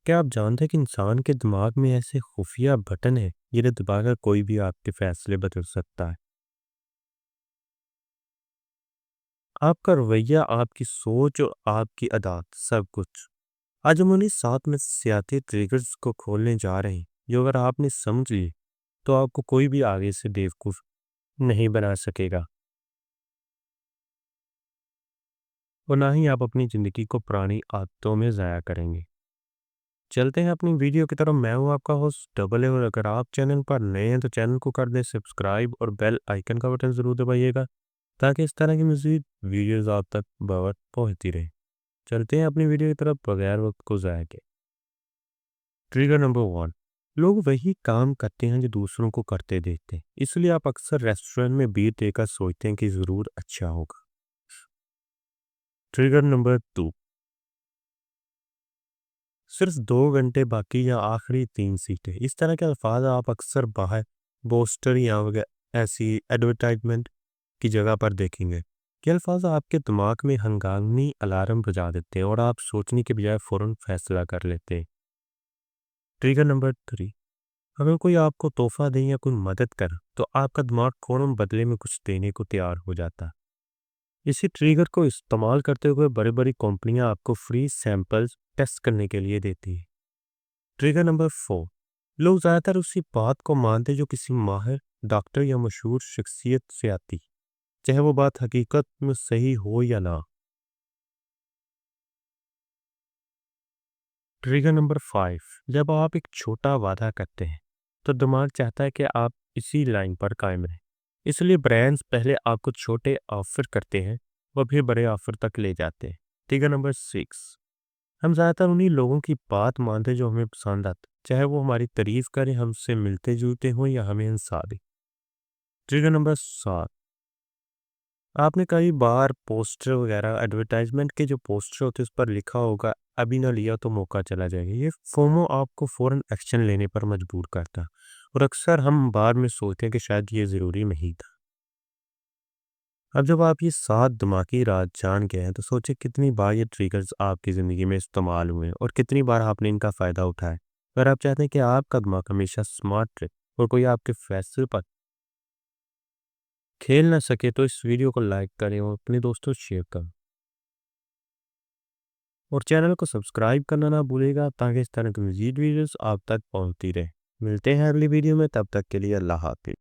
کیا آپ جانتے ہیں کہ انسان کے دماغ میں ایسے خفیہ بٹن ہے جنہیں دبا کر کوئی بھی آپ کے فیصلے بدل سکتا ہے؟ آپ کا رویہ، آپ کی سوچ اور آپ کی عادات سب کچھ۔ آج ہم انہیں 7 ٹریگرز کو کھولنے جا رہے ہیں جو اگر آپ نے سمجھ لی تو آپ کو کوئی بھی آگے سے بیوقوف نہیں بنا سکے گا، اور نہ ہی آپ اپنی زندگی کو پرانی عادتوں میں ضائع کریں گے۔ چلتے ہیں اپنی ویڈیو کی طرف۔ میں ہوں آپ کا ہوسٹ ڈبل ہے، اور اگر آپ چینل پر نئے ہیں تو چینل کو کر دیں سبسکرائب اور بیل آئیکن کا بٹن ضرور دبائیے گا تاکہ اس طرح کی مزید ویڈیوز آپ تک بوقت پہنچتی رہے۔ چلتے ہیں اپنی ویڈیو کی طرف بغیر وقت کو ضائع کے۔ ٹریگر نمبر 1، لوگ وہی کام کرتے ہیں جو دوسروں کو کرتے دیکھتے ہیں، اس لیے آپ اکثر ریسٹورنٹ میں بیٹھ دے کر سوچتے ہیں کہ ضرور اچھا ہوگا۔ ٹریگر نمبر 2، صرف 2 گھنٹے باقی یا آخری 3 سیٹیں، اس طرح کے الفاظ آپ اکثر باہر پوسٹر یا ایسی ایڈورٹائزمنٹ کی جگہ پر دیکھیں گے۔ یہ الفاظ آپ کے دماغ میں ہنگامی الارم بجا دیتے ہیں اور آپ سوچنے کے بجائے فوراً فیصلہ کر لیتے ہیں۔ ٹریگر نمبر 3، اگر کوئی آپ کو تحفہ دے یا کوئی مدد کر تو آپ کا دماغ فوراً بدلے میں کچھ دینے کو تیار ہو جاتا۔ اسی ٹریگر کو استعمال کرتے ہوئے بڑی بڑی کمپنیاں آپ کو فری سیمپلز ٹیسٹ کرنے کے لیے دیتی ہیں۔ ٹریگر نمبر 4، لوگ زیادہ تر اسی بات کو مانتے جو کسی ماہر ڈاکٹر یا مشہور شخصیت سے آتی، چاہے وہ بات حقیقت میں صحیح ہو یا نہ۔ ٹریگر نمبر 5، جب آپ ایک چھوٹا وعدہ کرتے ہیں تو دماغ چاہتا ہے کہ آپ اسی لائن پر قائم رہیں، اس لیے برانڈز پہلے آپ کو چھوٹے آفر کرتے ہیں وہ پھر بڑے آفر تک لے جاتے ہیں۔ ٹریگر نمبر 6، ہم زیادہ تر انہی لوگوں کی بات مانتے جو ہمیں پسند آتے، چاہے وہ ہماری تعریف کریں، ہم سے ملتے جلتے ہوں یا ہمیں ہنسا دیں۔ ٹریگر نمبر 7، آپ نے کئی بار پوسٹر وغیرہ ایڈورٹائزمنٹ کے جو پوسٹر ہوتے اس پر لکھا ہوگا ابھی نہ لیا تو موقع چلا جائے گا۔ یہ فومو آپ کو فوراً ایکشن لینے پر مجبور کرتا، اور اکثر ہم بعد میں سوچتے ہیں کہ شاید یہ ضروری نہیں تھا۔ اب جب آپ یہ 7 دماغی راز جان گئے ہیں تو سوچیں کتنی بار یہ ٹریگرز آپ کی زندگی میں استعمال ہوئے ہیں اور کتنی بار آپ نے ان کا فائدہ اٹھایا۔ اگر آپ چاہتے ہیں کہ آپ کا دماغ ہمیشہ سمارٹ رہے اور کوئی آپ کے فیصلے پر کھیل نہ سکے تو اس ویڈیو کو لائک کریں اور اپنے دوستوں سے شیئر کریں، اور چینل کو سبسکرائب کرنا نہ بھولے گا تاکہ اس طرح کی مزید ویڈیوز آپ تک پہنچتی رہے۔ ملتے ہیں اگلی ویڈیو میں، تب تک کے لیے اللہ حافظ۔